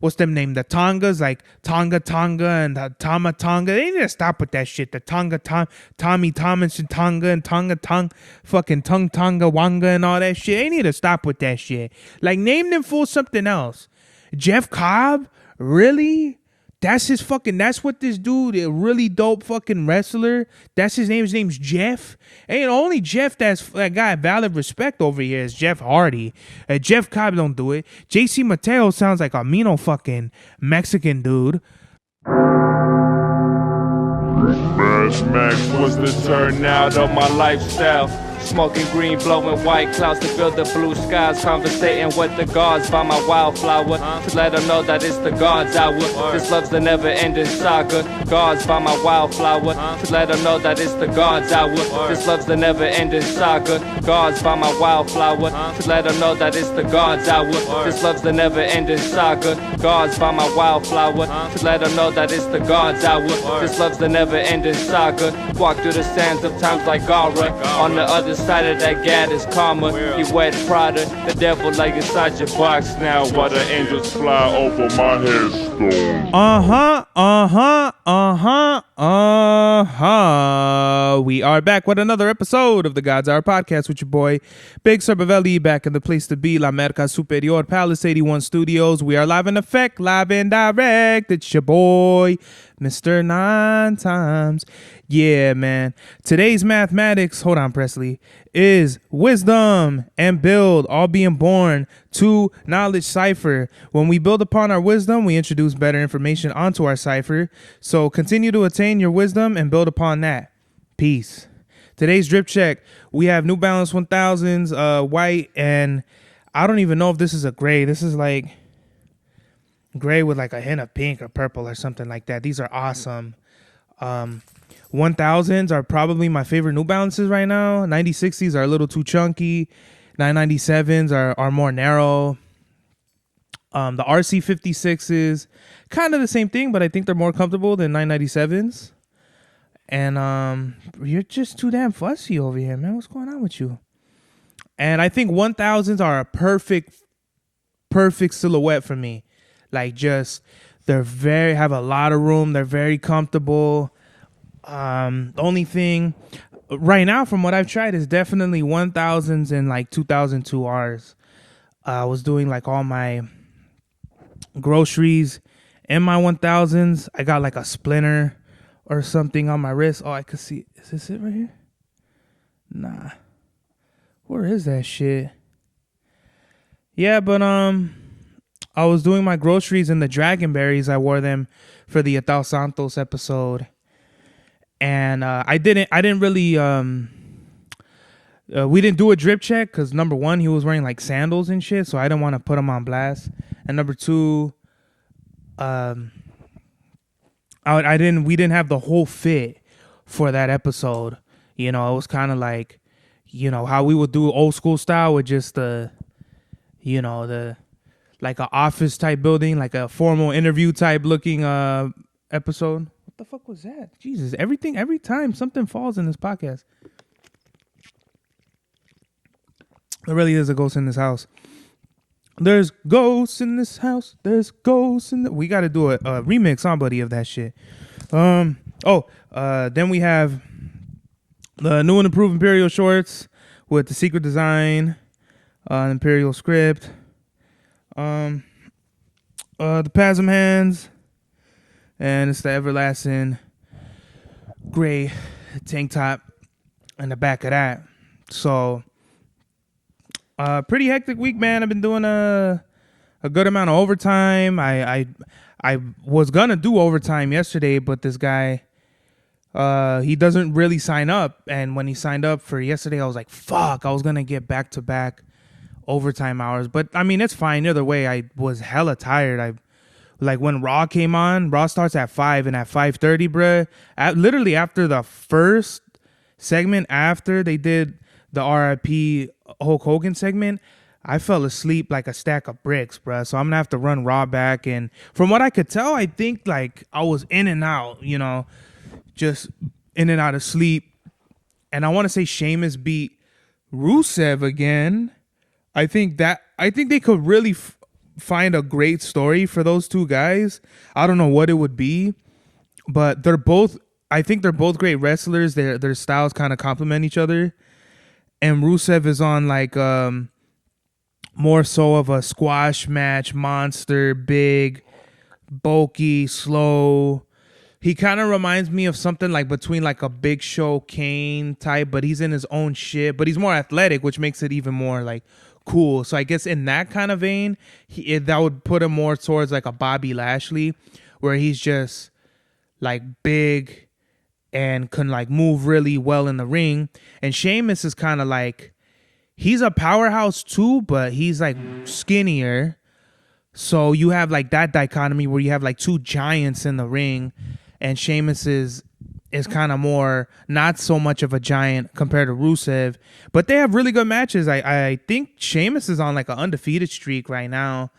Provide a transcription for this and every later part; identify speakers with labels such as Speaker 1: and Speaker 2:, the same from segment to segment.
Speaker 1: what's them name? The Tongas, like Tonga and the Tama Tonga. They need to stop with that shit. The Tommy Thomas Tonga and Tonga fucking Tonga Wanga and all that shit. They need to stop with that shit. Like, name them for something else. Jeff Cobb? Really? That's what this dude, a really dope fucking wrestler. That's his name. His name's Jeff. Ain't only Jeff that got valid respect over here is Jeff Hardy. Jeff Cobb don't do it. JC Mateo sounds like a Mino fucking Mexican dude.
Speaker 2: Mad Max was the turnout of my lifestyle. Smoking green, blowing white clouds to build the blue skies. Conversating with the gods by my wildflower to let them know that it's the God's hour. This love's the never-ending saga. Gods by my wildflower to let them know that it's the God's hour. This love's the never-ending saga. Gods by my wildflower to let them know that it's the God's hour. This love's the never-ending saga. Gods by my wildflower to let them know that it's the God's hour. This love's the never-ending saga. Walk through the sands of times like Gara. On the other side of that gad is karma. You wet Prada, the devil like inside your box now. While the angels fly over my headstone.
Speaker 1: We are back with another episode of the God's Hour podcast with your boy Big Cerbavelli, back in the place to be, La Merca Superior Palace 81 Studios. We are live in effect, live and direct. It's your boy Mr. 9 Times. Yeah, man. Today's mathematics, hold on, Presley, is wisdom and build, all being born to knowledge cipher. When we build upon our wisdom, we introduce better information onto our cipher. So continue to attain your wisdom and build upon that. Peace. Today's drip check, we have New Balance 1000s, white, and I don't even know if this is a gray. This is like gray with like a hint of pink or purple or something like that. These are awesome. 1000s are probably my favorite New Balances right now. 9060s are a little too chunky. 997s are more narrow. The RC56s, kind of the same thing, but I think they're more comfortable than 997s. And you're just too damn fussy over here, man. What's going on with you? And I think 1000s are a perfect silhouette for me. Like, just have a lot of room. They're very comfortable. The only thing right now from what I've tried is definitely 1000s and like 2002Rs. I was doing like all my groceries in my 1000s. I got like a splinter or something on my wrist. Oh, I could see. Is this it right here? Nah. Where is that shit? Yeah, but I was doing my groceries in the Dragonberries. I wore them for the Atal Santos episode. And I didn't really we didn't do a drip check because number one, he was wearing like sandals and shit, so I didn't want to put him on blast. And number two, we didn't have the whole fit for that episode. You know, it was kind of like, you know, how we would do old school style with just the like a office type building, like a formal interview type looking episode. What the fuck was that? Jesus, every time something falls in this podcast. There really is a ghost in this house. There's ghosts in this house. There's ghosts in the... We got to do a remix on buddy of that shit. Then we have the new and improved Imperial shorts with the secret design, Imperial script, the Pasm hands, and it's the everlasting gray tank top in the back of that. So, pretty hectic week, man. I've been doing a good amount of overtime. I was gonna do overtime yesterday, but this guy, he doesn't really sign up. And when he signed up for yesterday, I was like, fuck, I was gonna get back-to-back overtime hours. But I mean, it's fine either way. I was hella tired. Like when Raw came on, Raw starts at 5, and at 5:30, bruh, literally after the first segment, after they did the RIP Hulk Hogan segment, I fell asleep like a stack of bricks, bruh. So I'm gonna have to run Raw back. And from what I could tell, I think like I was in and out, you know, just in and out of sleep. And I want to say Sheamus beat Rusev again. I think they could really find a great story for those two guys. I don't know what it would be, but they're both. I think they're both great wrestlers. Their styles kind of complement each other. And Rusev is on like more so of a squash match monster, big, bulky, slow. He kind of reminds me of something like between like a Big Show Kane type, but he's in his own shit. But he's more athletic, which makes it even more like cool. So I guess in that kind of vein, that would put him more towards like a Bobby Lashley, where he's just like big and can like move really well in the ring. And Sheamus is kind of like, he's a powerhouse too, but he's like skinnier. So you have like that dichotomy where you have like two giants in the ring, and Sheamus is kind of more not so much of a giant compared to Rusev, but they have really good matches. I think Sheamus is on like an undefeated streak right now.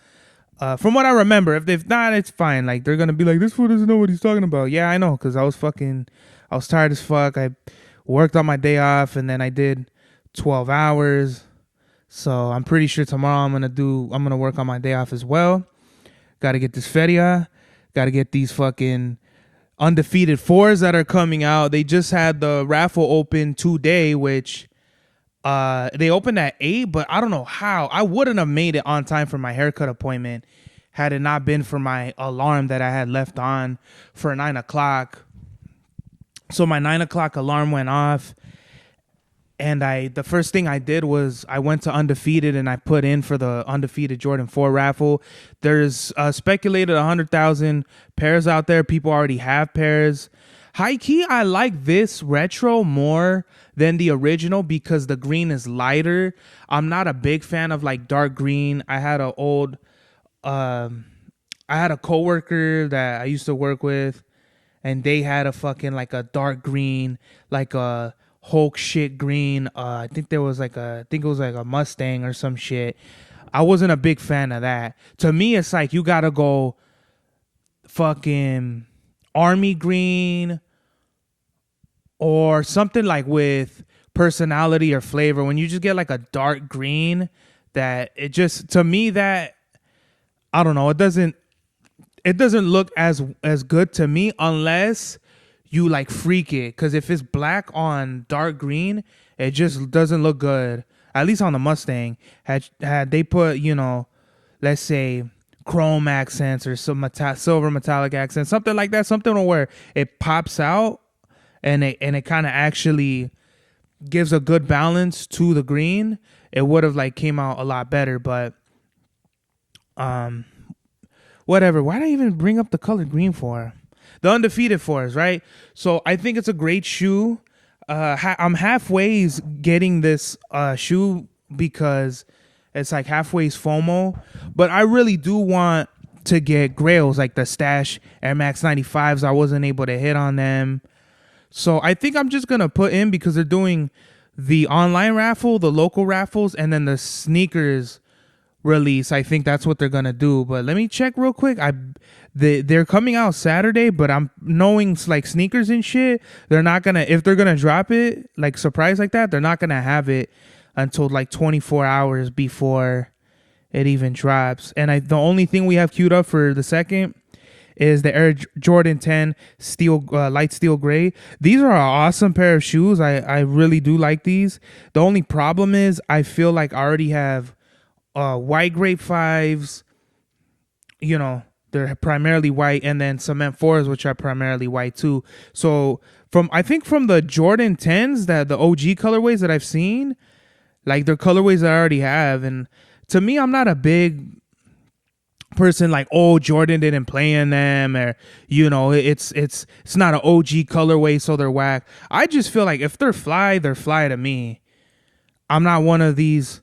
Speaker 1: From what I remember, if they've not, it's fine. Like they're gonna be like, this fool doesn't know what he's talking about. Yeah, I know, because I was tired as fuck. I worked on my day off, and then I did 12 hours. So I'm pretty sure tomorrow I'm gonna work on my day off as well. Got to get this feria. Got to get these fucking undefeated fours that are coming out. They just had the raffle open today, which they opened at 8, but I don't know how. I wouldn't have made it on time for my haircut appointment had it not been for my alarm that I had left on for 9 o'clock. So my 9 o'clock alarm went off, and the first thing I did was I went to Undefeated and I put in for the Undefeated Jordan 4 raffle. There's speculated 100,000 pairs out there. People already have pairs. High key, I like this retro more than the original because the green is lighter. I'm not a big fan of like dark green. I had a coworker that I used to work with, and they had a fucking like a dark green, like a Hulk shit green. I think it was like a Mustang or some shit. I wasn't a big fan of that. To me, it's like you gotta go fucking army green or something like with personality or flavor. When you just get like a dark green, that it just, to me, that I don't know, it doesn't look as good to me unless you like freak it, because if it's black on dark green, it just doesn't look good. At least on the Mustang, had they put, let's say chrome accents or some silver metallic accents, something like that, something where it pops out and it kind of actually gives a good balance to the green, it would have like came out a lot better. But whatever. Why did I even bring up the color green for? The Undefeated fours, right? So I think it's a great shoe. I'm halfway getting this shoe because it's like halfway's FOMO. But I really do want to get grails, like the Stash Air Max 95s. I wasn't able to hit on them. So I think I'm just going to put in, because they're doing the online raffle, the local raffles, and then the sneakers release. I think that's what they're gonna do. But let me check real quick. They're coming out Saturday, but I'm knowing like sneakers and shit, they're not gonna, if they're gonna drop it like surprise like that, they're not gonna have it until like 24 hours before it even drops. And the only thing we have queued up for the second is the Air Jordan 10 steel light steel gray. These are an awesome pair of shoes. I really do like these. The only problem is I feel like I already have white grape 5s, they're primarily white, and then cement 4s, which are primarily white too. So I think from the Jordan 10s, that the OG colorways that I've seen, like they're colorways that I already have. And to me, I'm not a big person like, oh, Jordan didn't play in them, or it's not an OG colorway, so they're whack. I just feel like if they're fly to me. I'm not one of these.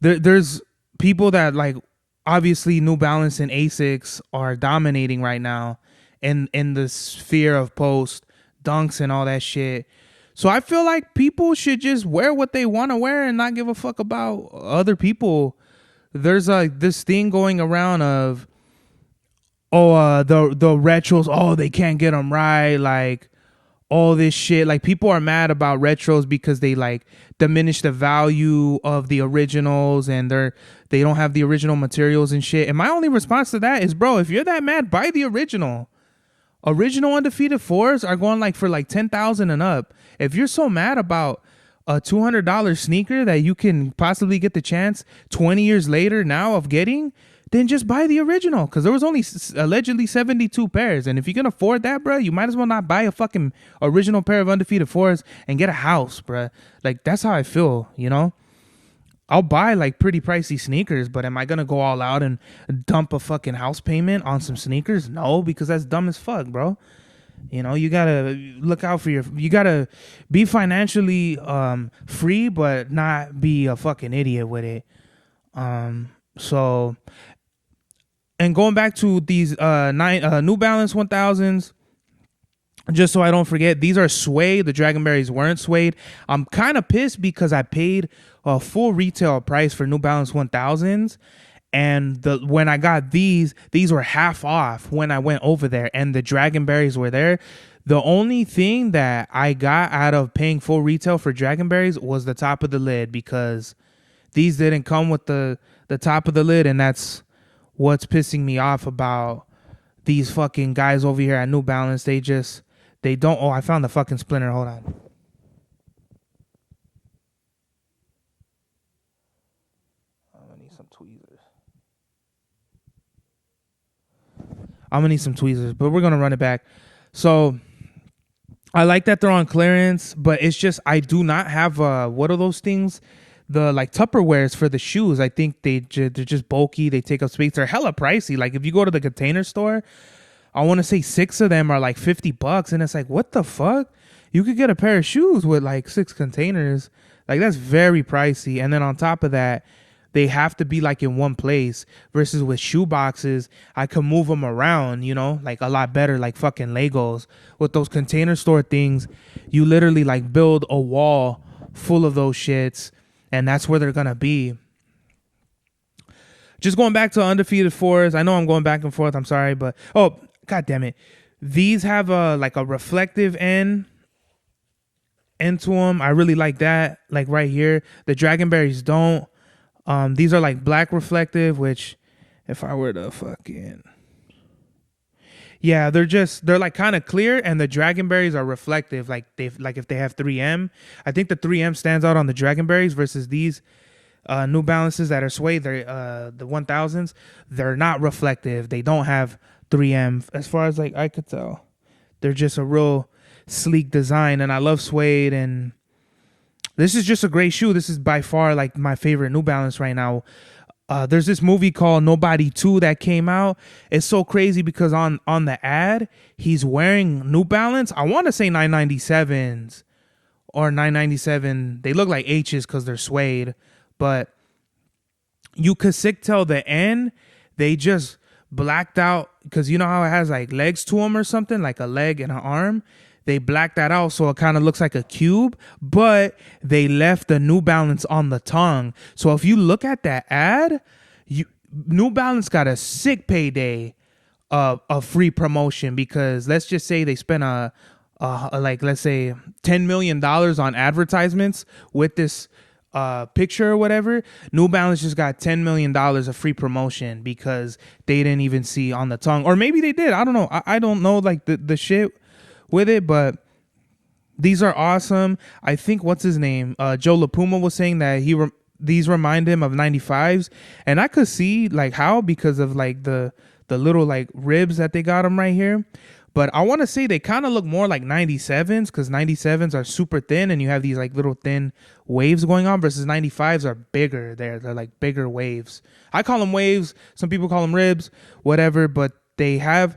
Speaker 1: There's people that like, obviously New Balance and Asics are dominating right now in the sphere of post dunks and all that shit. So I feel like people should just wear what they want to wear and not give a fuck about other people. There's like this thing going around of, the retros, they can't get them right, like, all this shit. Like, people are mad about retros because they like diminish the value of the originals, and they don't have the original materials and shit. And my only response to that is, bro, if you're that mad, buy the original. Original Undefeated 4s are going like for like 10,000 and up. If you're so mad about a $200 sneaker that you can possibly get the chance 20 years later now of getting, then just buy the original, because there was only allegedly 72 pairs. And if you can afford that, bro, you might as well not buy a fucking original pair of Undefeated 4s and get a house, bro. Like, that's how I feel, you know? I'll buy like pretty pricey sneakers, but am I gonna go all out and dump a fucking house payment on some sneakers? No, because that's dumb as fuck, bro. You know, you gotta look out for you gotta be financially free, but not be a fucking idiot with it. So, and going back to these New Balance 1000s, just so I don't forget, these are suede. The Dragonberries weren't suede. I'm kind of pissed because I paid a full retail price for New Balance 1000s, and when I got these were half off when I went over there, and the Dragonberries were there. The only thing that I got out of paying full retail for Dragonberries was the top of the lid, because these didn't come with the top of the lid, and that's what's pissing me off about these fucking guys over here at New Balance. They don't. Oh, I found the fucking splinter. Hold on. I'm gonna need some tweezers, but we're gonna run it back. So I like that they're on clearance, but it's just I do not have what are those things? The like Tupperwares for the shoes. I think they're just bulky. They take up space. They're hella pricey. Like, if you go to the Container Store, I want to say 6 of them are like $50, and it's like, what the fuck? You could get a pair of shoes with like 6 containers. Like, that's very pricey. And then on top of that, they have to be like in one place, versus with shoe boxes, I can move them around, you know, like a lot better, like fucking Legos. With those Container Store things, you literally like build a wall full of those shits, and that's where they're gonna be. Just going back to Undefeated 4s. I know I'm going back and forth. I'm sorry, but God damn it. These have a reflective end to them. I really like that. Like right here. The Dragonberries don't. These are like black reflective, which if I were to fucking... Yeah, they're like kind of clear, and the Dragonberries are reflective. Like if they have 3M. I think the 3M stands out on the Dragonberries versus these New Balances that are suede. They're the 1000s. They're not reflective. They don't have 3M, as far as like I could tell. They're just a real sleek design, and I love suede, and this is just a great shoe. This is by far like my favorite New Balance right now. There's this movie called Nobody 2 that came out. It's so crazy because on the ad, he's wearing New Balance. I want to say 997s or 997. They look like H's because they're suede, but you could sick tell the end. They just blacked out, because you know how it has like legs to them or something, like a leg and an arm. They blacked that out so it kind of looks like a cube, but they left the New Balance on the tongue. So if you look at that ad, New Balance got a sick payday of free promotion, because let's just say they spent let's say $10 million on advertisements with this picture or whatever. New Balance just got $10 million of free promotion because they didn't even see on the tongue, or maybe they did. I don't know. I don't know like the shit with it, but these are awesome. I think what's his name, Joe LaPuma, was saying that these remind him of 95s, and I could see like how, because of like the little like ribs that they got them right here. But I want to say they kind of look more like 97s, because 97s are super thin and you have these like little thin waves going on, versus 95s are bigger. They're like bigger waves. I call them waves. Some people call them ribs, whatever, but they have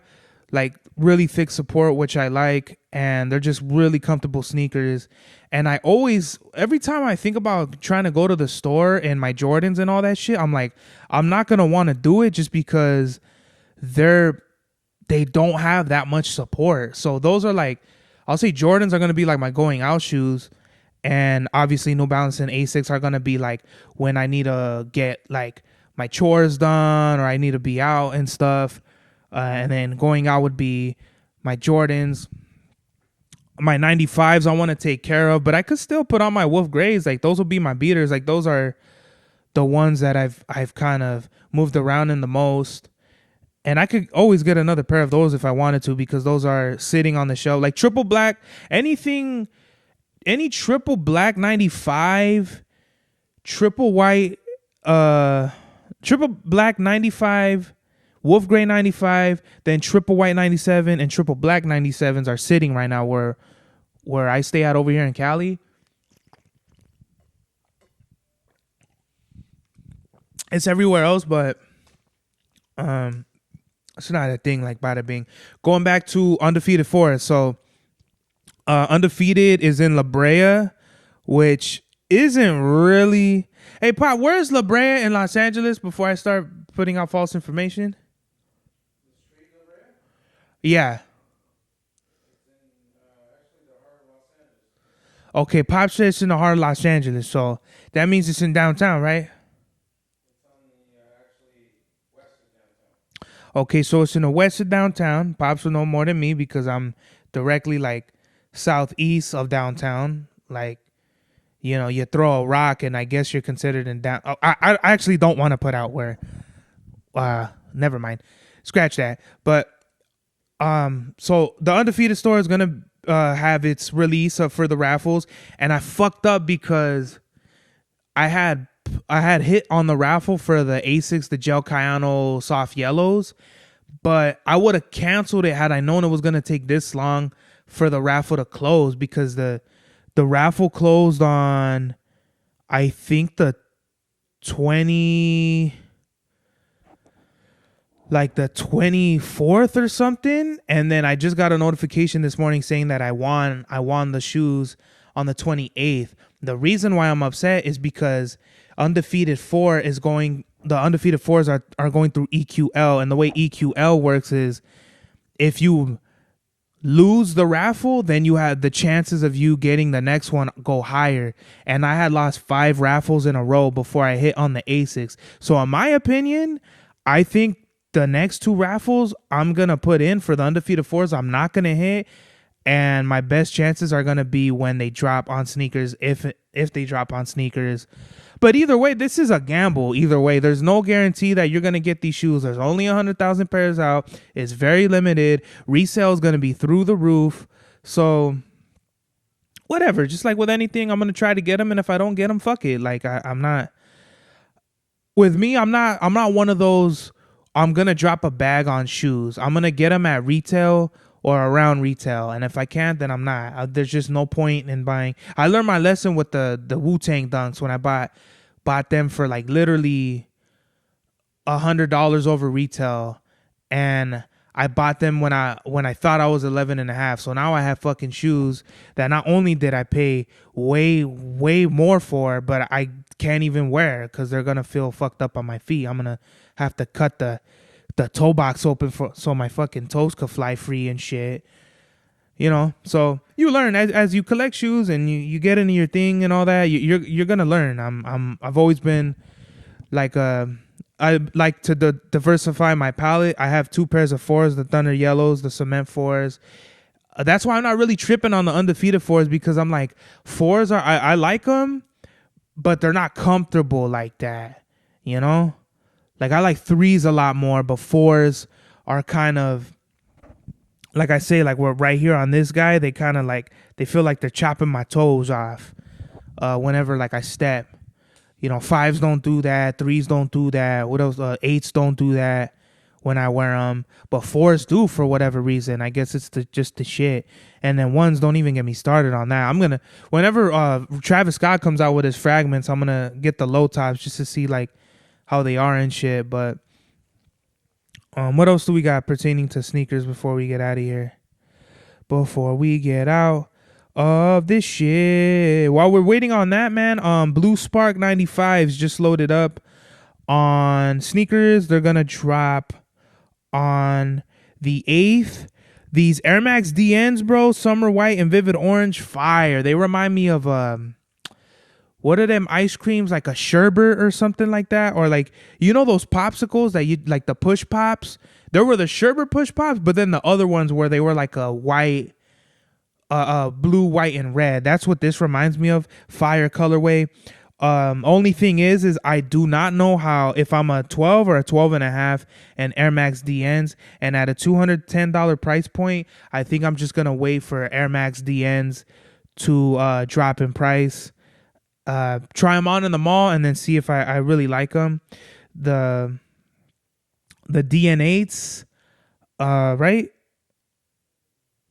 Speaker 1: like really thick support, which I like, and they're just really comfortable sneakers. And I always, every time I think about trying to go to the store and my Jordans and all that shit, I'm like, I'm not going to want to do it just because they don't have that much support. So those are like, I'll say Jordans are going to be like my going out shoes. And obviously New Balance and Asics are going to be like when I need to get like my chores done, or I need to be out and stuff. And then going out would be my Jordans. my 95s I want to take care of, but I could still put on my Wolf Grays. Like those will be my beaters. Like those are the ones that I've kind of moved around in the most. And I could always get another pair of those if I wanted to, because those are sitting on the shelf. Like triple black, any triple black 95, triple white, triple black 95, Wolf Gray 95, then triple white 97 and triple black 97s are sitting right now where I stay at over here in Cali. It's everywhere else, but it's not a thing like bada bing. Going back to Undefeated Forest. So Undefeated is in La Brea, which isn't really... Hey, Pop, where's La Brea in Los Angeles before I start putting out false information? Yeah. Okay, Pop says it's in the heart of Los Angeles, so that means it's in downtown, right? Okay, so it's in the west of downtown. Pops will know more than me because I'm directly like southeast of downtown. Like, you know, you throw a rock and I guess you're considered in down. I actually don't want to put out where. Never mind, scratch that. But so the Undefeated store is gonna have its release for the raffles, and I fucked up because I had hit on the raffle for the Asics, the Gel Cayano soft yellows, but I would have canceled it had I known it was going to take this long for the raffle to close, because the raffle closed on, I think, the 24th or something, and then I just got a notification this morning saying that I won the shoes on the 28th. The reason why I'm upset is because the Undefeated Fours are going through EQL, and the way EQL works is if you lose the raffle, then you have the chances of you getting the next one go higher. And I had lost 5 raffles in a row before I hit on the Asics. So in my opinion, I think the next 2 raffles I'm gonna put in for the Undefeated Fours, I'm not gonna hit. And my best chances are going to be when they drop on sneakers, if they drop on sneakers. But either way, this is a gamble. Either way, there's no guarantee that you're going to get these shoes. There's only 100,000 pairs out. It's very limited. Resale is going to be through the roof. So whatever. Just like with anything, I'm going to try to get them. And if I don't get them, fuck it. Like I'm not... With me, I'm not one of those, I'm going to drop a bag on shoes. I'm going to get them at retail or around retail, and if I can't, then I'm not. There's just no point in buying. I learned my lesson with the Wu-Tang Dunks when I bought them for like literally $100 over retail, and I bought them when I thought I was 11 and a half. So now I have fucking shoes that not only did I pay way more for, but I can't even wear because they're gonna feel fucked up on my feet. I'm gonna have to cut the toe box open so my fucking toes could fly free and shit, you know. So you learn as you collect shoes and you get into your thing and all that. You're gonna learn. I've always been like I like to diversify my palette. I have 2 pairs of 4s, the Thunder Yellows, the Cement 4s. That's why I'm not really tripping on the Undefeated 4s, because I'm like, 4s are I like them, but they're not comfortable like that, you know. Like, I like 3s a lot more, but 4s are kind of, like I say, like we're right here on this guy, they kind of like, they feel like they're chopping my toes off whenever like I step. You know, 5s don't do that, 3s don't do that. What else? 8s don't do that when I wear them, but 4s do for whatever reason. I guess it's just the shit. And then 1s don't even get me started on that. I'm gonna, whenever Travis Scott comes out with his fragments, I'm gonna get the low tops just to see like how they are and shit. But what else do we got pertaining to sneakers before we get out of here? Before we get out of this shit, while we're waiting on that, man, Blue Spark 95s just loaded up on sneakers. They're gonna drop on the 8th. These Air Max DNs, bro, summer white and vivid orange, fire. They remind me of what are them ice creams, like a sherbet or something like that? Or like, you know those popsicles that you like, the push pops? There were the sherbet push pops, but then the other ones where they were like a white blue, white, and red. That's what this reminds me of. Fire colorway. Only thing is I do not know how, if I'm a 12 or a 12 and a half and Air Max DNs, and at a $210 price point, I think I'm just gonna wait for Air Max DNs to drop in price. Try them on in the mall and then see if I really like them. The DN8s, right?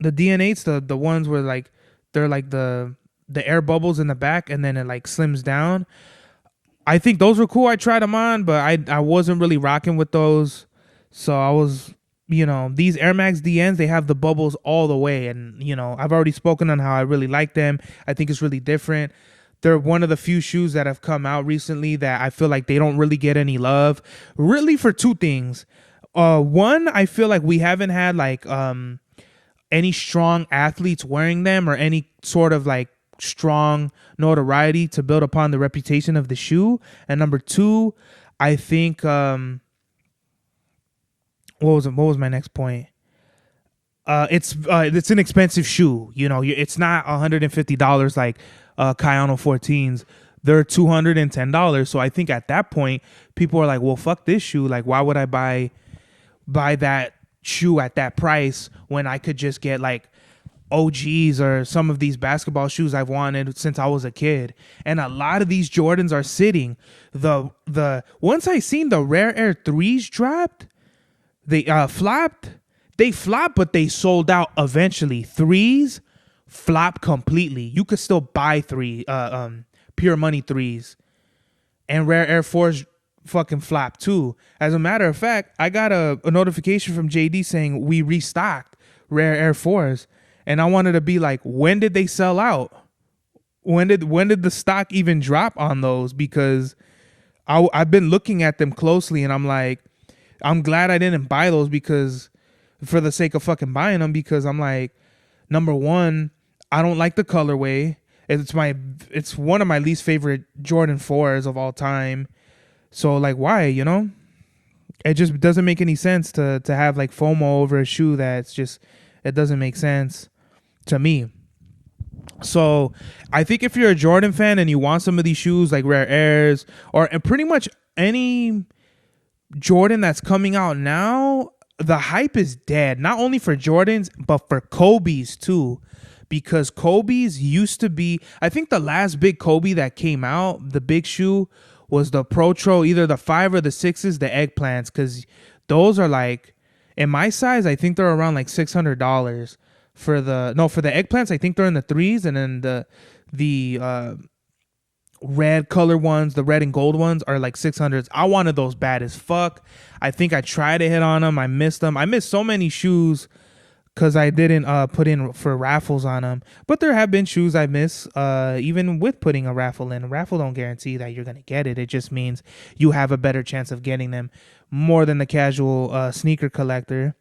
Speaker 1: The DN8s, the ones where like they're like the air bubbles in the back and then it like slims down. I think those were cool. I tried them on, but I wasn't really rocking with those. So I was, these Air Max DNs, they have the bubbles all the way. And, I've already spoken on how I really like them. I think it's really different. They're one of the few shoes that have come out recently that I feel like they don't really get any love. Really for two things. One, I feel like we haven't had like any strong athletes wearing them or any sort of like strong notoriety to build upon the reputation of the shoe. And number two, I think what was my next point? It's an expensive shoe. It's not $150 like Kayano 14s. They're $210. So I think at that point, people are like, well, fuck this shoe. Like, why would I buy that shoe at that price when I could just get like OGs or some of these basketball shoes I've wanted since I was a kid. And a lot of these Jordans are sitting. The once I seen the Rare Air 3s dropped, they flopped. They flopped, but they sold out eventually. 3s flopped completely. You could still buy Pure Money 3s. And Rare Air 4s fucking flopped too. As a matter of fact, I got a notification from JD saying we restocked Rare Air 4s. And I wanted to be like, when did they sell out? When did the stock even drop on those? Because I've been looking at them closely and I'm like, I'm glad I didn't buy those because for the sake of fucking buying them, because I'm like, number one, I don't like the colorway. It's one of my least favorite Jordan 4s of all time. So like, why, It just doesn't make any sense to have like FOMO over a shoe that's just, it doesn't make sense to me. So I think if you're a Jordan fan and you want some of these shoes like Rare Airs or pretty much any Jordan that's coming out now, the hype is dead. Not only for Jordans, but for Kobe's too. Because Kobe's used to be, I think the last big Kobe that came out, the big shoe, was the Protro, either the 5 or the 6s, the eggplants. Because those are like, in my size, I think they're around like $600. For the eggplants, I think they're in the 3s, and then the red color ones, the red and gold ones, are like 600s. I wanted those bad as fuck. I think I tried to hit on them. I missed them. I missed so many shoes because I didn't put in for raffles on them. But there have been shoes I miss, even with putting a raffle in. A raffle don't guarantee that you're gonna get it. It just means you have a better chance of getting them more than the casual sneaker collector.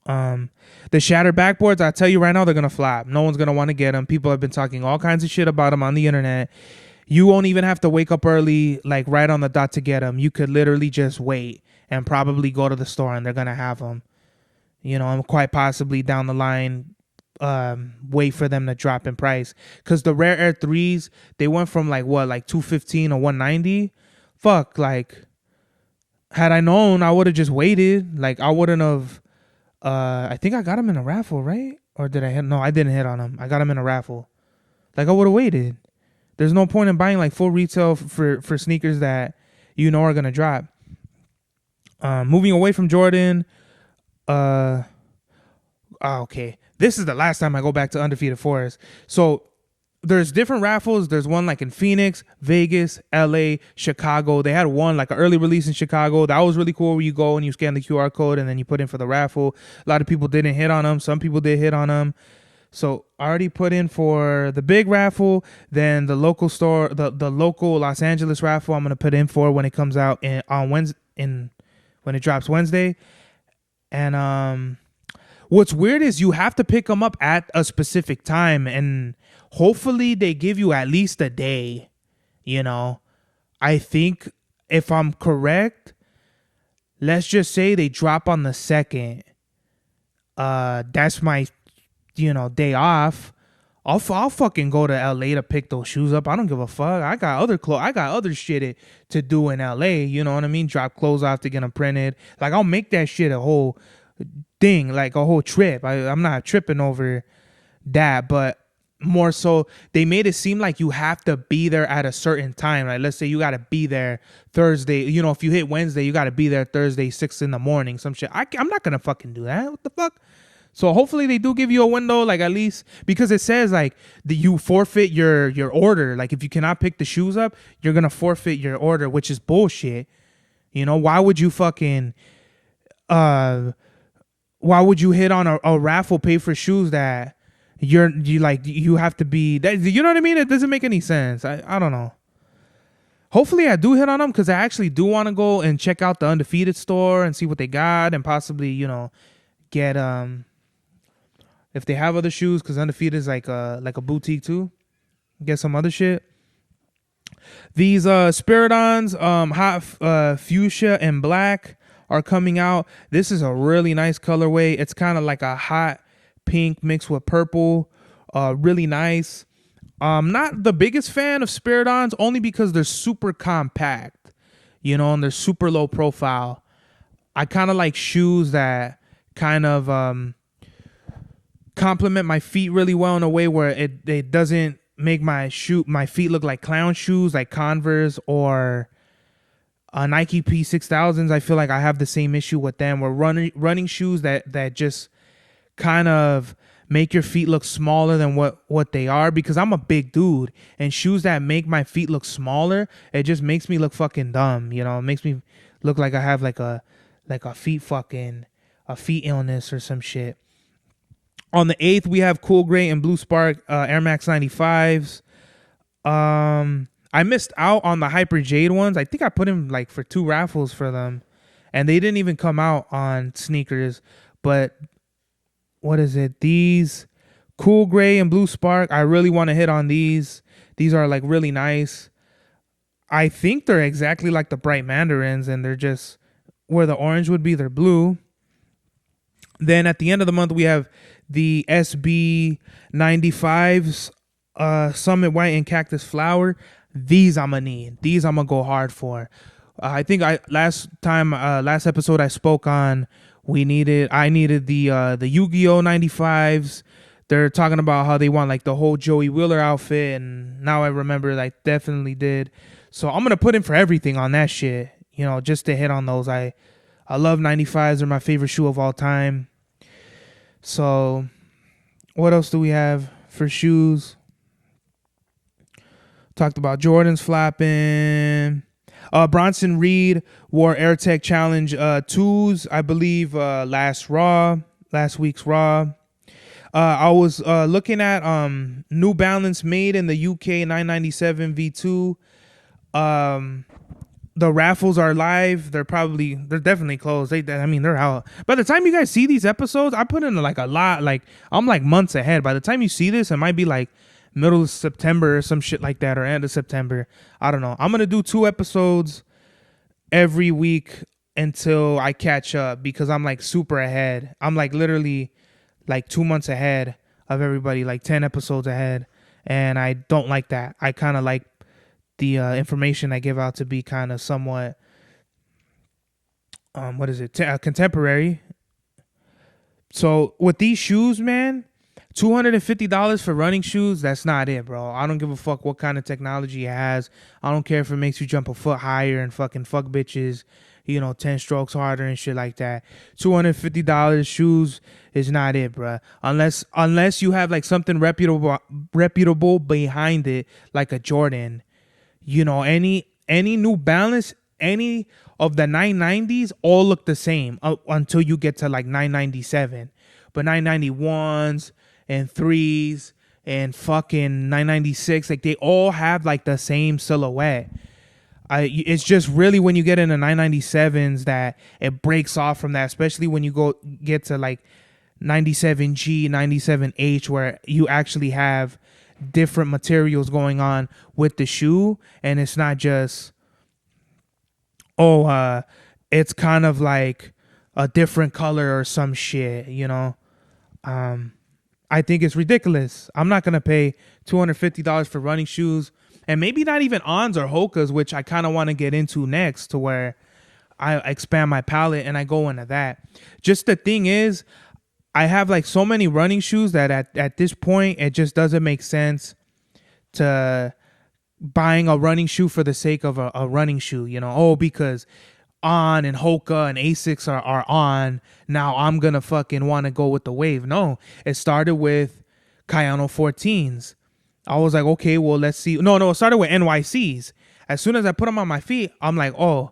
Speaker 1: The shattered backboards, I tell you right now, they're gonna flop. No one's gonna want to get them. People have been talking all kinds of shit about them on the internet. You won't even have to wake up early, like right on the dot, to get them. You could literally just wait and probably go to the store and they're gonna have them. And quite possibly down the line, wait for them to drop in price. Because the Rare Air 3s, they went from like $215 or $190. Fuck, like had I known, I would have just waited. Like I wouldn't have. I think I got them in a raffle, right? Or did I hit? No, I didn't hit on them. I got them in a raffle. Like I would have waited. There's no point in buying like full retail for sneakers that are gonna drop. Moving away from Jordan. Okay. This is the last time I go back to Undefeated Forest. So there's different raffles. There's one like in Phoenix, Vegas, LA, Chicago. They had one like an early release in Chicago. That was really cool, where you go and you scan the QR code and then you put in for the raffle. A lot of people didn't hit on them. Some people did hit on them. So I already put in for the big raffle. Then the local store, the local Los Angeles raffle, I'm gonna put in for when it comes out on Wednesday, when it drops Wednesday. And what's weird is you have to pick them up at a specific time, and hopefully they give you at least a day. I think if I'm correct, let's just say they drop on the 2nd. That's my day off, I'll fucking go to LA to pick those shoes up. I don't give a fuck. I got other shit to do in LA. You know what I mean? Drop clothes off to get them printed. Like, I'll make that shit a whole thing, like a whole trip. I'm not tripping over that, but more so they made it seem like you have to be there at a certain time. Like, let's say you got to be there Thursday. If you hit Wednesday, you got to be there Thursday 6 a.m. some shit. I'm not gonna fucking do that. What the fuck? So hopefully they do give you a window, like, at least, because it says like you forfeit your order. Like, if you cannot pick the shoes up, you're gonna forfeit your order, which is bullshit. Why would you fucking why would you hit on a raffle, pay for shoes that you have to be that, you know what I mean? It doesn't make any sense. I don't know. Hopefully I do hit on them, because I actually do want to go and check out the Undefeated store and see what they got, and possibly get if they have other shoes, because Undefeated is like a boutique too. Get some other shit. These Spiridons, hot fuchsia and black, are coming out. This is a really nice colorway. It's kind of like a hot pink mixed with purple. Really nice. Not the biggest fan of Spiridons, only because they're super compact, and they're super low profile. I kind of like shoes that kind of complement my feet really well, in a way where it doesn't make my feet look like clown shoes, like Converse or Nike P6000s. I feel like I have the same issue with them. We're running shoes that just kind of make your feet look smaller than what they are, because I'm a big dude, and shoes that make my feet look smaller, it just makes me look fucking dumb. It makes me look like I have like a feet illness or some shit. On the 8th, we have Cool Gray and Blue Spark Air Max 95s. I missed out on the Hyper Jade ones. I think I put in like for 2 raffles for them, and they didn't even come out on sneakers. But what is it? These Cool Gray and Blue Spark, I really want to hit on these. These are like really nice. I think they're exactly like the Bright Mandarins, and they're just where the orange would be, they're blue. Then at the end of the month, we have the SB 95s, Summit White and Cactus Flower. These I'm gonna need. These I'm gonna go hard for. I think last episode I spoke on, I needed the Yu-Gi-Oh 95s. They're talking about how they want like the whole Joey Wheeler outfit, and now I remember I definitely did. So I'm gonna put in for everything on that shit, just to hit on those. I love 95s. They're my favorite shoe of all time. So what else do we have for shoes? Talked about Jordans flopping. Bronson Reed wore AirTech Challenge 2s, I believe, last week's Raw. I was looking at New Balance made in the UK 997 V2. The raffles are live. They're definitely closed. They're out. By the time you guys see these episodes, I put in like a lot. Like, I'm like months ahead. By the time you see this, it might be like middle of September or some shit like that, or end of September. I don't know. I'm gonna do 2 episodes every week until I catch up, because I'm like super ahead. I'm like literally like 2 months ahead of everybody, like 10 episodes ahead, and I don't like that. I kind of like the information I give out to be kind of somewhat contemporary. So with these shoes, man, $250 for running shoes, that's not it, bro. I don't give a fuck what kind of technology it has. I don't care if it makes you jump a foot higher and fucking fuck bitches, 10 strokes harder and shit like that. $250 shoes is not it, bro. Unless you have like something reputable behind it, like a Jordan. Any New Balance, any of the 990s all look the same until you get to like 997. But 991s and 3s and fucking 996, like they all have like the same silhouette. It's just really when you get into 997s that it breaks off from that, especially when you get to like 97G, 97H, where you actually have different materials going on with the shoe, and it's not just it's kind of like a different color or some shit, I think it's ridiculous. I'm not gonna pay $250 for running shoes, and maybe not even Ons or Hokas, which I kind of want to get into next, to where I expand my palette and I go into that. Just the thing is, I have like so many running shoes that at this point it just doesn't make sense to buying a running shoe for the sake of a running shoe. Because On and Hoka and Asics are on, now I'm gonna fucking want to go with the wave. No, it started with Kayano 14s. I was like, okay, well, let's see. No, it started with NYCs. As soon as I put them on my feet, I'm like, oh,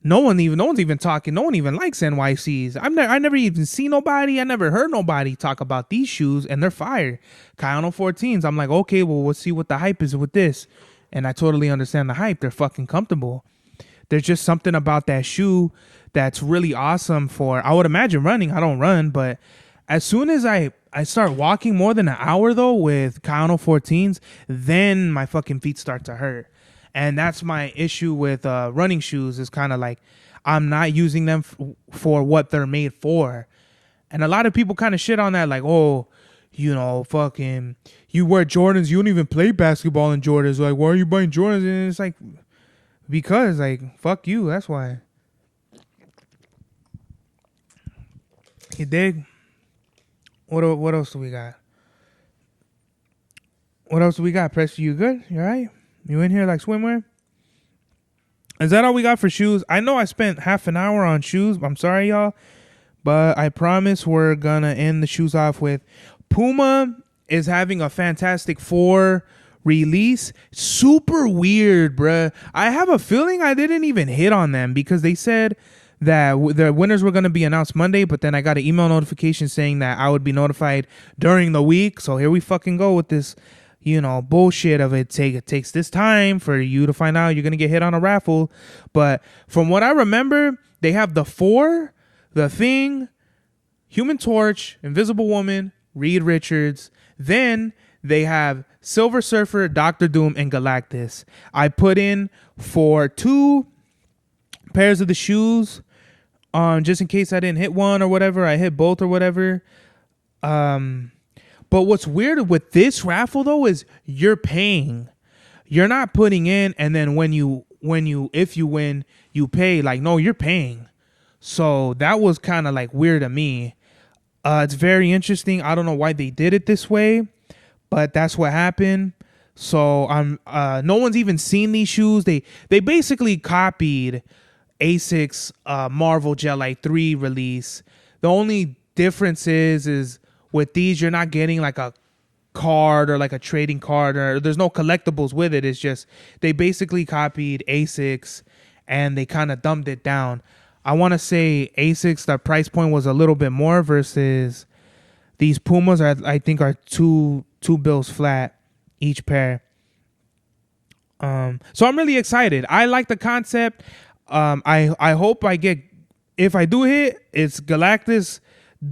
Speaker 1: no one's even talking. No one even likes NYCs. I never even seen nobody. I never heard nobody talk about these shoes, and they're fire. Kayano 14s. I'm like, okay, well, we'll see what the hype is with this. And I totally understand the hype. They're fucking comfortable. There's just something about that shoe that's really awesome for, I would imagine, running. I don't run, but as soon as I start walking more than an hour, though, with Kayano 14s, then my fucking feet start to hurt. And that's my issue with running shoes, is kind of like I'm not using them for what they're made for. And a lot of people kind of shit on that, like, oh, fucking, you wear Jordans, you don't even play basketball in Jordans. Like, why are you buying Jordans? And it's like, because, like, fuck you, that's why. You dig? What else do we got? What else do we got, Press? You good? You all right? You in here like swimwear? Is that all we got for shoes? I know I spent half an hour on shoes. I'm sorry, y'all. But I promise we're going to end the shoes off with Puma is having a Fantastic Four release. Super weird, bruh. I have a feeling I didn't even hit on them because they said that the winners were going to be announced Monday, but then I got an email notification saying that I would be notified during the week. So here we fucking go with this, bullshit of it takes this time for you to find out you're going to get hit on a raffle. But from what I remember, they have the four, the Thing, Human Torch, Invisible Woman, Reed Richards. Then they have Silver Surfer, Doctor Doom, and Galactus. I put in for 2 pairs of the shoes, just in case I didn't hit one or whatever. I hit both or whatever. But what's weird with this raffle though is you're paying. You're not putting in, and then if you win, you pay. Like, no, you're paying. So that was kind of like weird to me. It's very interesting. I don't know why they did it this way, but that's what happened. So no one's even seen these shoes. They basically copied Asics Marvel Gelite 3 release. The only difference is with these, you're not getting like a card or like a trading card, or there's no collectibles with it. It's just they basically copied Asics and they kind of dumbed it down. I want to say Asics, the price point was a little bit more versus these Pumas I think are two bills flat each pair. So I'm really excited. I like the concept. I hope I get, if I do hit, it's Galactus,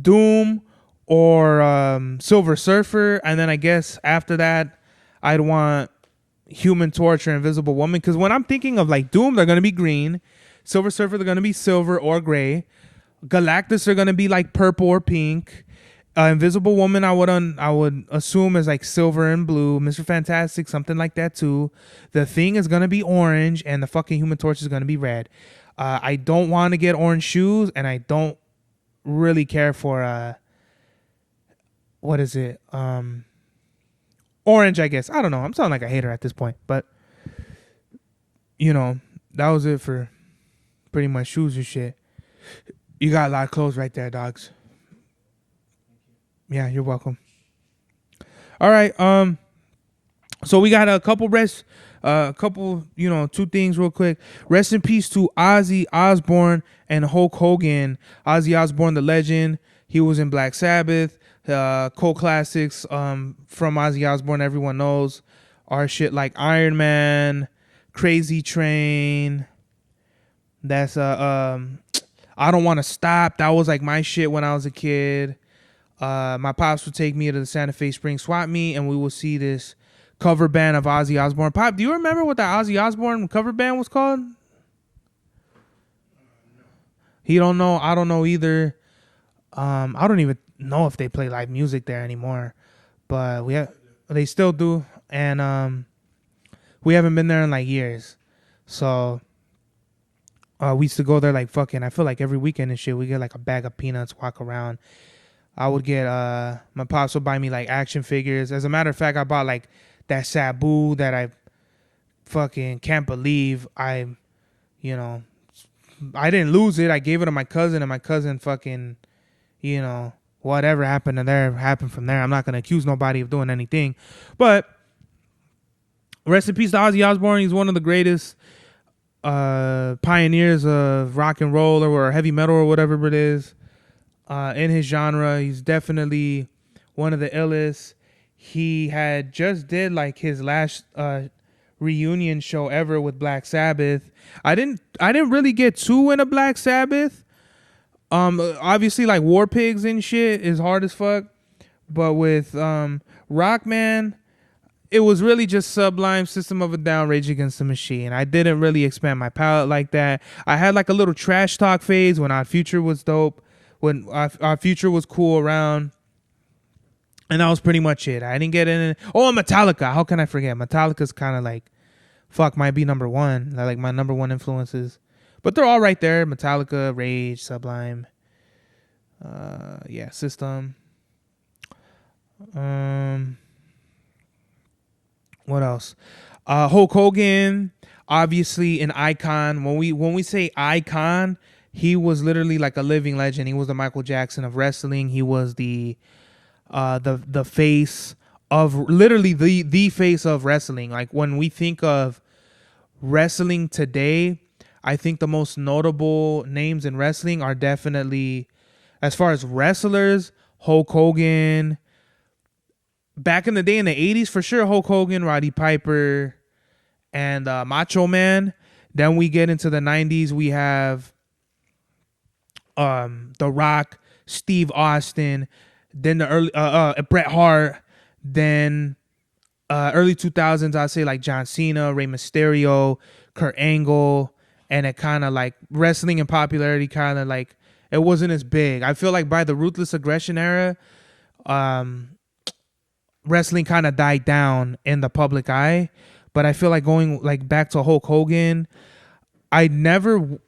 Speaker 1: Doom, or Silver Surfer, and then I guess after that I'd want Human Torch or Invisible Woman, because when I'm thinking of like Doom, they're gonna be green. Silver Surfer, they're gonna be silver or gray. Galactus, they're gonna be like purple or pink. Invisible Woman, I would assume is like silver and blue. Mr. Fantastic, something like that too. The Thing is gonna be orange, and the fucking Human Torch is gonna be red. I don't want to get orange shoes, and I don't really care for what is it? Orange, I guess. I don't know. I'm sounding like a hater at this point, but that was it for pretty much shoes and shit. You got a lot of clothes right there, dogs. Yeah, you're welcome. All right. So we got a couple 2 things real quick. Rest in peace to Ozzy Osbourne and Hulk Hogan. Ozzy Osbourne, the legend. He was in Black Sabbath. Cult classics from Ozzy Osbourne, everyone knows, are shit like Iron Man, Crazy Train. That's I Don't Want to Stop. That was like my shit when I was a kid. My pops would take me to the Santa Fe Spring Swap Meet, and we would see this cover band of Ozzy Osbourne. Pop, do you remember what the Ozzy Osbourne cover band was called? He don't know. I don't know either. I don't even know if they play live music there anymore. but they still do, and we haven't been there in like years. So we used to go there like fucking. I feel like every weekend and shit. We get like a bag of peanuts, walk around. I would get my pops would buy me like action figures. As a matter of fact, I bought like that Sabu that I fucking can't believe you know, I didn't lose it. I gave it to my cousin, and my cousin fucking, whatever happened to there happened from there. I'm not gonna accuse nobody of doing anything, but rest in peace to Ozzy Osbourne. He's one of the greatest pioneers of rock and roll or heavy metal or whatever it is in his genre. He's definitely one of the illest. He had just did like his last reunion show ever with Black Sabbath. I didn't really get too into Black Sabbath. Obviously like War Pigs and shit is hard as fuck, but with Rockman, it was really just Sublime, System of a Down, Rage Against the Machine. I didn't really expand my palette like that. I had like a little trash talk phase when Odd Future was dope, when Odd Future was cool around. And that was pretty much it. I didn't get in it. Oh, Metallica. How can I forget? Metallica's kind of like, might be number one. They're like my number one influences. But they're all right there. Metallica, Rage, Sublime. System. What else? Hulk Hogan, obviously an icon. When we say icon, he was literally like a living legend. He was the Michael Jackson of wrestling. He was the face of literally the face of wrestling. Like when we think of wrestling today, I think the most notable names in wrestling are definitely, as far as wrestlers, Hulk Hogan. Back in the day in the 80s, for sure, Hulk Hogan, Roddy Piper, and Macho Man. Then we get into the 90s, we have The Rock, Steve Austin, then the early Bret Hart, then early 2000s, I'd say like John Cena, Rey Mysterio, Kurt Angle, and it kind of like wrestling and popularity kind of like it wasn't as big. I feel like by the Ruthless Aggression era, wrestling kind of died down in the public eye. But I feel like going like back to Hulk Hogan, I never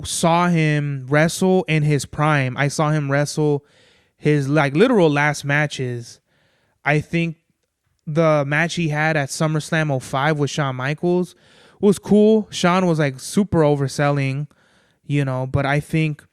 Speaker 1: saw him wrestle in his prime. I saw him wrestle his like literal last matches. I think the match he had at SummerSlam 05 with Shawn Michaels was cool. Shawn was like super overselling, but I think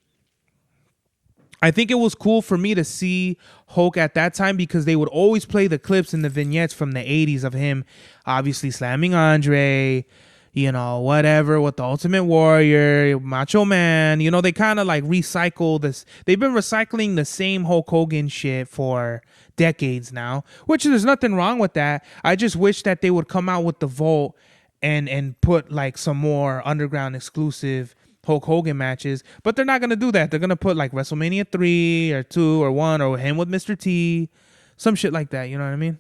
Speaker 1: it was cool for me to see Hulk at that time because they would always play the clips and the vignettes from the 80s of him obviously slamming Andre, whatever with the Ultimate Warrior, Macho Man. They kind of like recycle this. They've been recycling the same Hulk Hogan shit for decades now, which there's nothing wrong with that. I just wish that they would come out with the Vault and put like some more underground exclusive Hulk Hogan matches, but they're not going to do that. They're going to put like WrestleMania 3 or 2 or 1 or him with Mr. T, some shit like that. You know what I mean?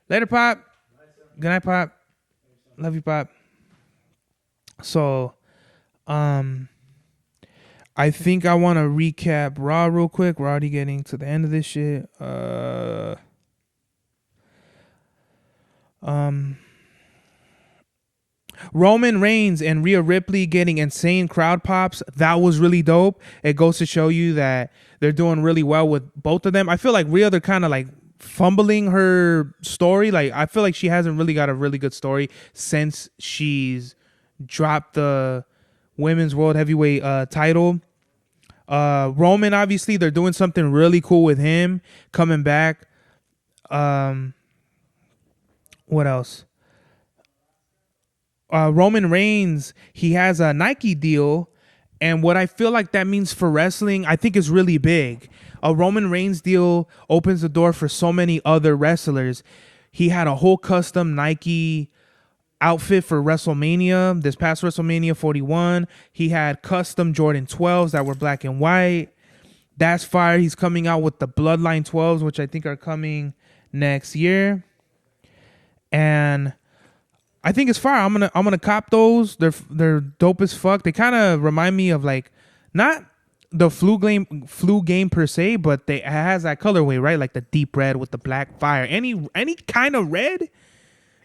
Speaker 1: Later, Pop. Good night, Pop. Love you, Pop. So, I think I want to recap Raw real quick. We're already getting to the end of this shit. Roman Reigns and Rhea Ripley getting insane crowd pops. That was really dope. It goes to show you that they're doing really well with both of them. I feel like Rhea, they're kind of like fumbling her story. Like I feel like she hasn't really got a really good story since she's dropped the women's world heavyweight title. Roman, obviously, they're doing something really cool with him coming back. What else? Roman Reigns, he has a Nike deal, and what I feel like that means for wrestling, I think is really big. A Roman Reigns deal opens the door for so many other wrestlers. He had a whole custom Nike outfit for WrestleMania, this past WrestleMania 41. He had custom Jordan 12s that were black and white. That's fire. He's coming out with the Bloodline 12s, which I think are coming next year. And I think it's fire. I'm gonna cop those. They're dope as fuck. They kind of remind me of like not the flu game per se, but it has that colorway, right? Like the deep red with the black fire. Any kind of red,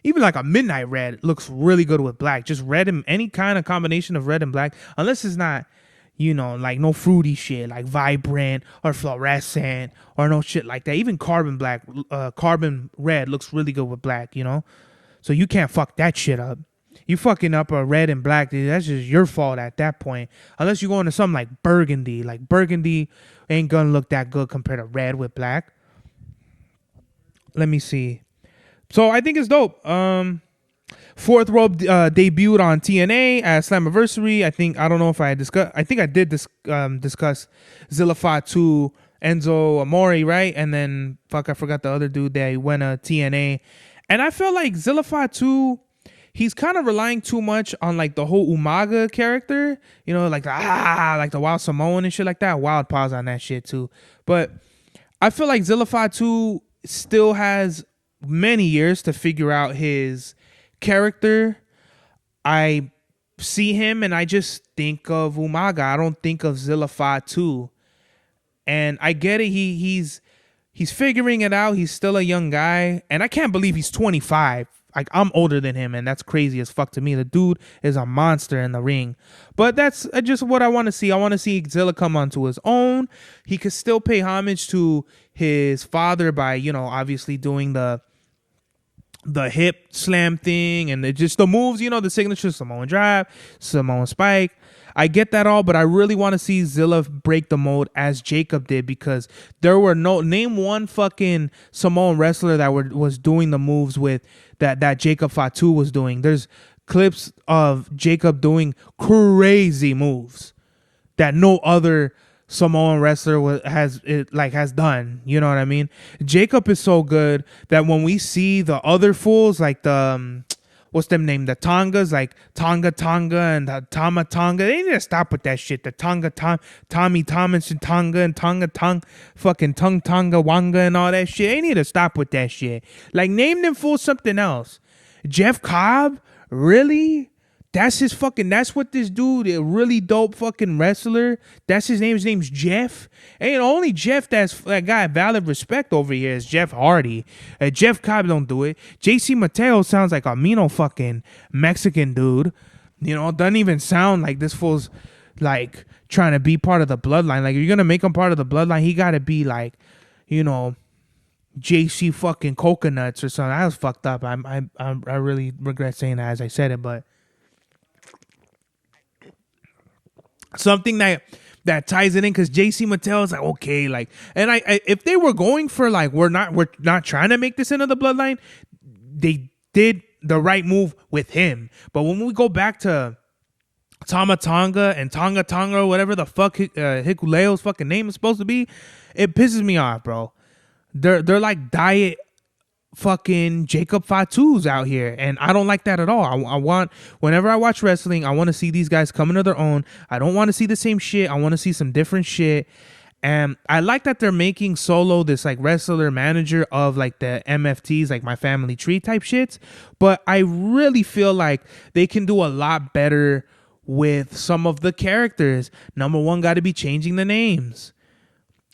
Speaker 1: even like a midnight red, looks really good with black. Just red and any kind of combination of red and black, unless it's not, like no fruity shit like vibrant or fluorescent or no shit like that. Even carbon red looks really good with black, So you can't fuck that shit up. You fucking up a red and black, dude, that's just your fault at that point. Unless you go into something like burgundy. Like burgundy ain't gonna look that good compared to red with black. Let me see. So I think it's dope. Fourth Row debuted on TNA at Slammiversary. I don't know if I discussed. I think I did discuss Zilla 2 Enzo Amore, right? And then I forgot the other dude that went to TNA. And I felt like Zilla 2, he's kind of relying too much on like the whole Umaga character, like the Wild Samoan and shit like that. Wild pause on that shit too. But I feel like Zilla 2 still has many years to figure out his character. I see him and I just think of Umaga. I don't think of Zilla 2. And I get it. He's figuring it out. He's still a young guy. And I can't believe he's 25. Like, I'm older than him, and that's crazy as fuck to me. The dude is a monster in the ring. But that's just what I want to see. I want to see Zilla come onto his own. He could still pay homage to his father by, obviously doing the hip slam thing and just the moves, the signature Samoan drive, Samoan spike. I get that all, but I really want to see Zilla break the mold as Jacob did, because there were name one fucking Samoan wrestler that was doing the moves with that Jacob Fatu was doing. There's clips of Jacob doing crazy moves that no other Samoan wrestler has done. You know what I mean? Jacob is so good that when we see the other fools, like the what's them name? The Tongas, like Tonga and the Tama Tonga. They need to stop with that shit. The Tommy Tomlinson Tonga and fucking Tonga Wanga and all that shit. They need to stop with that shit. Like, name them fools something else. Jeff Cobb? Really? That's what this dude, a really dope fucking wrestler. That's his name. His name's Jeff. Ain't only Jeff that got valid respect over here is Jeff Hardy. Jeff Cobb don't do it. JC Mateo sounds like a Mino fucking Mexican dude. Doesn't even sound like this fool's like trying to be part of the bloodline. Like, if you're gonna make him part of the bloodline, he gotta be like, JC fucking Coconuts or something. That was fucked up. I really regret saying that as I said it, but something that ties it in, because JC Mattel is like, okay, like, and I if they were going for like, we're not trying to make this into the bloodline, they did the right move with him. But when we go back to Tama Tonga and Tonga or whatever the fuck Hikuleo's fucking name is supposed to be, it pisses me off, bro. They're like diet fucking Jacob Fatu's out here, and I don't like that at all. I want, whenever I watch wrestling, I want to see these guys come into their own. I don't want to see the same shit. I want to see some different shit. And I like that they're making Solo this like wrestler manager of like the MFTs, like My Family Tree type shits. But I really feel like they can do a lot better with some of the characters. Number one, got to be changing the names.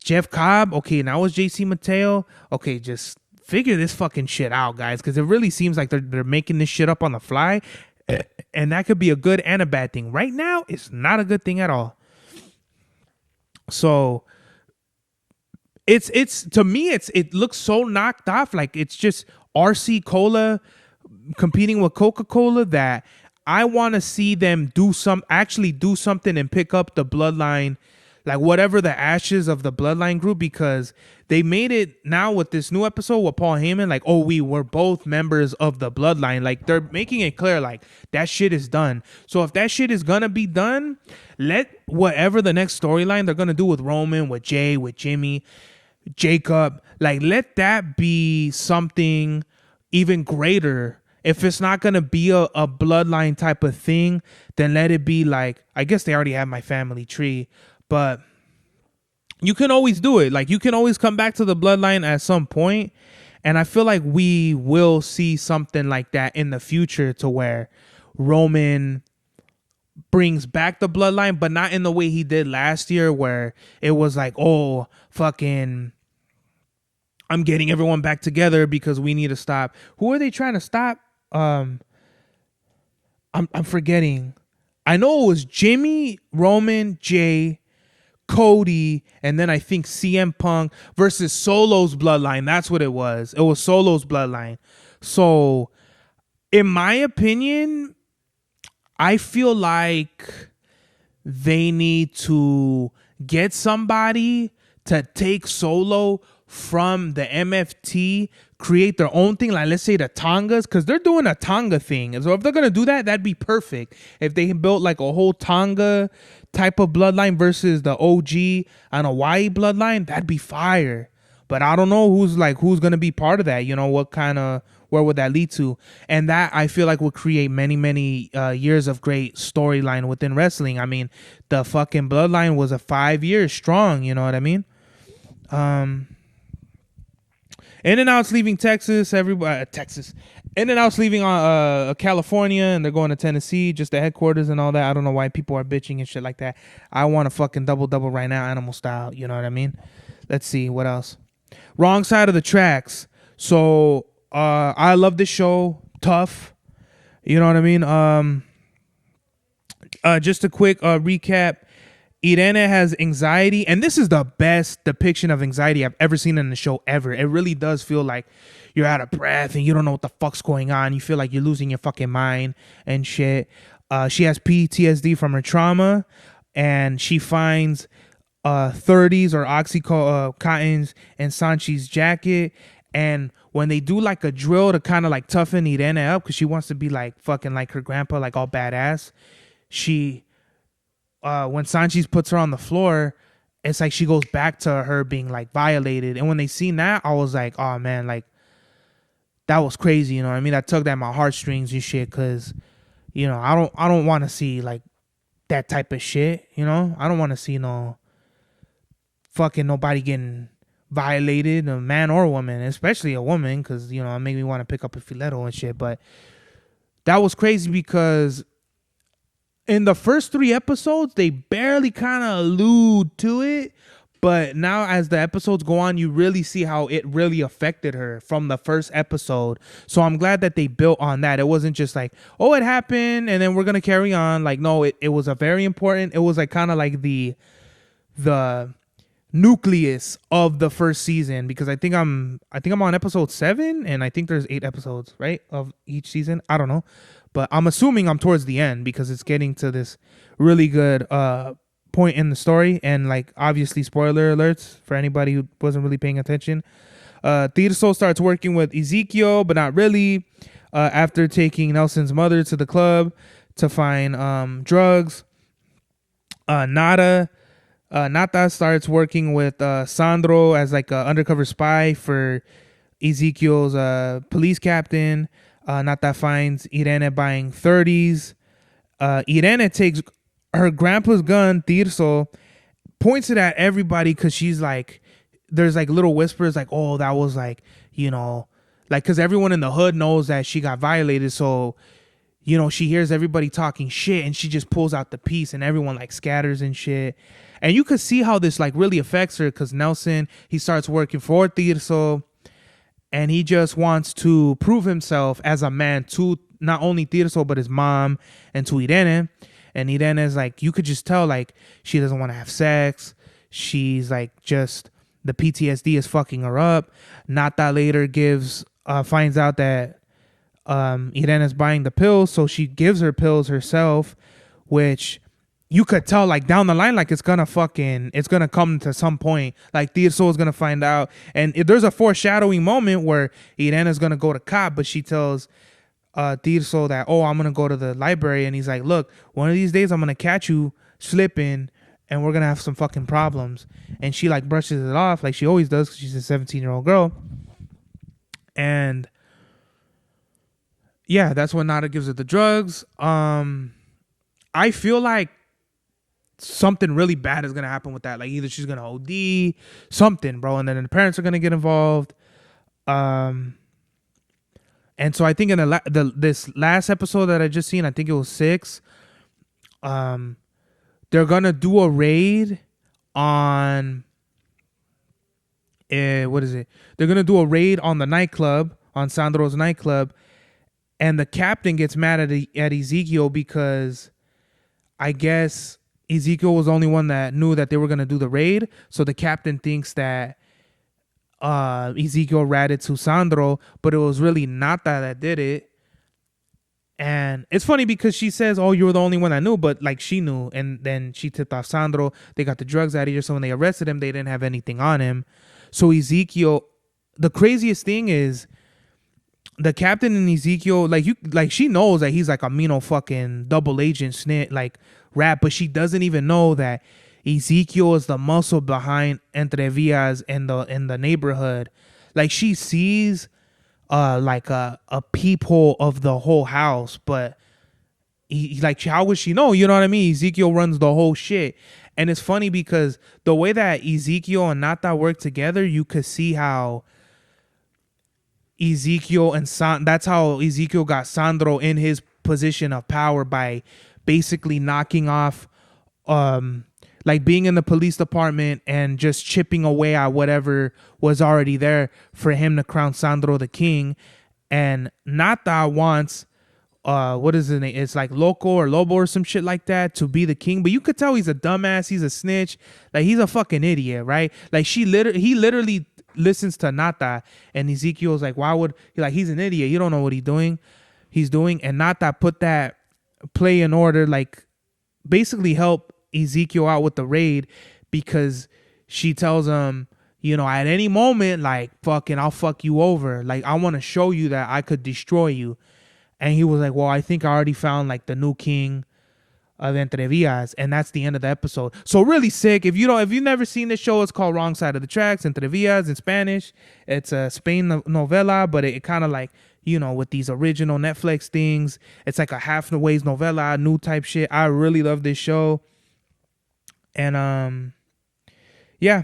Speaker 1: Jeff Cobb, okay, now it's JC Mateo. Okay, just figure this fucking shit out, guys, because it really seems like they're making this shit up on the fly, and that could be a good and a bad thing. Right now, it's not a good thing at all. So it's to me, it looks so knocked off, like it's just RC Cola competing with Coca-Cola, that I want to see them actually do something and pick up the bloodline, like whatever the ashes of the bloodline group, because they made it now with this new episode with Paul Heyman, like, oh, we were both members of the bloodline. Like, they're making it clear, like, that shit is done. So if that shit is gonna be done, let whatever the next storyline they're gonna do with Roman, with Jay, with Jimmy, Jacob, like, let that be something even greater. If it's not gonna be a bloodline type of thing, then let it be like, I guess they already have My Family Tree, but you can always do it. Like, you can always come back to the bloodline at some point. And I feel like we will see something like that in the future, to where Roman brings back the bloodline, but not in the way he did last year, where it was like, oh, fucking, I'm getting everyone back together because we need to stop. Who are they trying to stop? I'm forgetting. I know it was Jimmy, Roman, Jay, Cody, and then I think CM Punk versus Solo's bloodline. That's what it was. It was Solo's bloodline. So, in my opinion, I feel like they need to get somebody to take Solo from the MFT, create their own thing, like let's say the Tongas, because they're doing a Tonga thing. So if they're gonna do that, that'd be perfect. If they built like a whole Tonga type of bloodline versus the OG and Hawaii bloodline, that'd be fire. But I don't know who's gonna be part of that. You know, where would that lead to? And that I feel like would create many years of great storyline within wrestling. I mean, the fucking bloodline was a 5 years strong. You know what I mean? In and Out's leaving Texas. Texas. In and Out's leaving California, and they're going to Tennessee, just the headquarters and all that. I don't know why people are bitching and shit like that. I want a fucking double right now, Animal style. You know what I mean? Let's see what else. Wrong Side of the Tracks. So I love this show. Tough. You know what I mean? Just a quick recap. Irene has anxiety, and this is the best depiction of anxiety I've ever seen in the show ever. It really does feel like you're out of breath and you don't know what the fuck's going on. You feel like you're losing your fucking mind and shit. She has PTSD from her trauma, and she finds 30s or Oxycontins in Sanchi's jacket. And when they do like a drill to kind of like toughen Irene up, because she wants to be like fucking like her grandpa, like all badass, when Sanchez puts her on the floor, it's like she goes back to her being like violated. And when they seen that, I was like, oh man, like that was crazy. You know what I mean? That tugged at my heartstrings and shit. Cause you know, I don't want to see like that type of shit. You know, I don't want to see no fucking nobody getting violated, a man or a woman, especially a woman. Cause you know, it made me want to pick up a filetto and shit. But that was crazy because in the first 3 episodes, they barely kind of allude to it. But now as the episodes go on, you really see how it really affected her from the first episode. So I'm glad that they built on that. It wasn't just like, oh, it happened and then we're going to carry on. Like, no, it was a very important. It was like kind of like the nucleus of the first season, because I think I'm on episode 7 and I think there's 8 episodes, right, of each season. I don't know. But I'm assuming I'm towards the end because it's getting to this really good point in the story. And like, obviously, spoiler alerts for anybody who wasn't really paying attention. Tirso starts working with Ezekiel, but not really, after taking Nelson's mother to the club to find drugs. Nata starts working with Sandro as like an undercover spy for Ezekiel's police captain. Nata finds Irene buying 30s. Irene takes her grandpa's gun, Tirso, points it at everybody because she's like, there's like little whispers like, oh, that was like, you know, like, because everyone in the hood knows that she got violated. So, you know, she hears everybody talking shit and she just pulls out the piece and everyone like scatters and shit. And you could see how this like really affects her because Nelson, he starts working for Tirso. And he just wants to prove himself as a man to not only Tirso, but his mom and to Irene. And Irene is like, you could just tell, like, she doesn't want to have sex. She's like, just the PTSD is fucking her up. Nata later finds out that Irene is buying the pills. So she gives her pills herself, which you could tell like down the line, like it's gonna come to some point. Like Tirso is gonna find out, and there's a foreshadowing moment where Irene is gonna go to cop, but she tells Tirso that, oh, I'm gonna go to the library, and he's like, look, one of these days I'm gonna catch you slipping, and we're gonna have some fucking problems. And she like brushes it off like she always does because she's a 17-year-old girl. And yeah, that's when Nata gives her the drugs. I feel like something really bad is gonna happen with that. Like either she's gonna OD, something, bro, and then the parents are gonna get involved. And so I think in this last episode that I just seen, I think it was 6. they're gonna do a raid on what is it? They're gonna do a raid on the nightclub, on Sandro's nightclub, and the captain gets mad at Ezekiel because I guess Ezekiel was the only one that knew that they were gonna do the raid. So the captain thinks that Ezekiel ratted to Sandro, but it was really Nata that did it. And it's funny because she says, "Oh, you were the only one that knew," but like she knew, and then she tipped off Sandro. They got the drugs out of here, so when they arrested him, they didn't have anything on him. So Ezekiel, the craziest thing is, the captain and Ezekiel, like she knows that he's like a Mino fucking double agent snit, like rap, but she doesn't even know that Ezekiel is the muscle behind Entre Villas in the neighborhood. Like she sees like a peephole of the whole house, but like how would she know? You know what I mean? Ezekiel runs the whole shit. And it's funny because the way that Ezekiel and Nata work together, you could see how Ezekiel and that's how Ezekiel got Sandro in his position of power by basically knocking off like being in the police department and just chipping away at whatever was already there for him to crown Sandro the king. And Nata wants what is his name? It's like Loco or Lobo or some shit like that to be the king. But you could tell he's a dumbass, he's a snitch, like he's a fucking idiot, right? Like he literally listens to Nata, and Ezekiel's like, why would he, like, he's an idiot, you don't know what he's doing. And Nata put that play in order, like basically help Ezekiel out with the raid, because she tells him, you know, at any moment, like, fucking, I'll fuck you over. Like, I want to show you that I could destroy you. And he was like, well, I think I already found like the new king of Entre Villas. And that's the end of the episode. So really sick. If you've never seen this show, it's called Wrong Side of the Tracks, Entre Villas in Spanish. It's a Spain novela, but it kind of like, you know, with these original Netflix things, it's like a half the ways novela, new type shit. I really love this show. And yeah.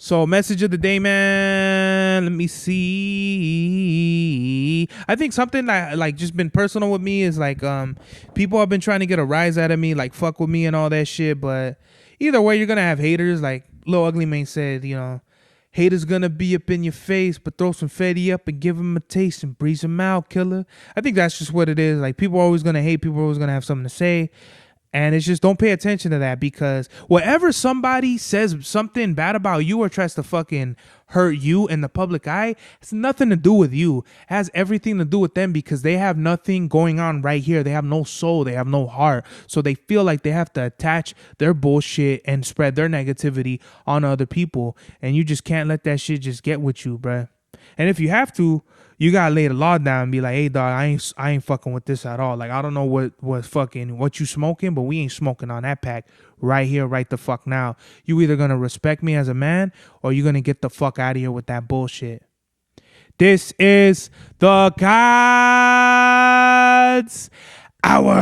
Speaker 1: So message of the day, man. Let me see. I think something that like just been personal with me is like people have been trying to get a rise out of me, like fuck with me and all that shit. But either way, you're gonna have haters. Like Lil Ugly Mane said, you know, haters gonna be up in your face, but throw some Fetty up and give them a taste and breeze them out, killer. I think that's just what it is. Like people are always gonna hate. People are always gonna have something to say. And it's just, don't pay attention to that, because whenever somebody says something bad about you or tries to fucking hurt you in the public eye, it's nothing to do with you. It has everything to do with them, because they have nothing going on right here. They have no soul. They have no heart. So they feel like they have to attach their bullshit and spread their negativity on other people. And you just can't let that shit just get with you, bruh. And if you have to, you gotta lay the law down and be like, hey dog, I ain't fucking with this at all. Like, I don't know what you smoking, but we ain't smoking on that pack right here, right the fuck now. You either gonna respect me as a man, or you're gonna get the fuck out of here with that bullshit. This is the God's Hour.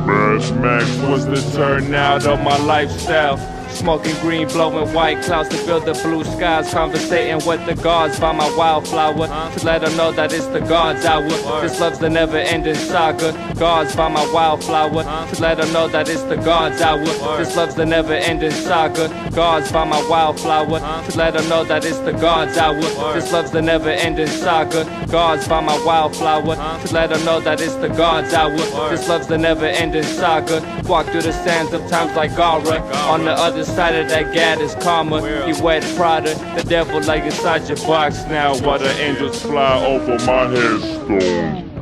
Speaker 2: Bash Max was the turnout of my lifestyle. Smoking green, blowing white clouds to build the blue skies. Conversating with the gods by my wildflower, to let them know that it's the God's hour. This love's the never-ending saga. Gods by my wildflower, to let them know that it's the God's hour. This love's the never-ending saga. Gods by my wildflower, to let them know that it's the God's hour. This love's the never-ending saga. Gods by my wildflower, to let them know that it's the God's hour. This love's the never-ending saga. Walk through the sands of times like Gara. On the other side of that gad is karma. You wet Prada, the devil like inside your box now, while the angels fly over my headstone.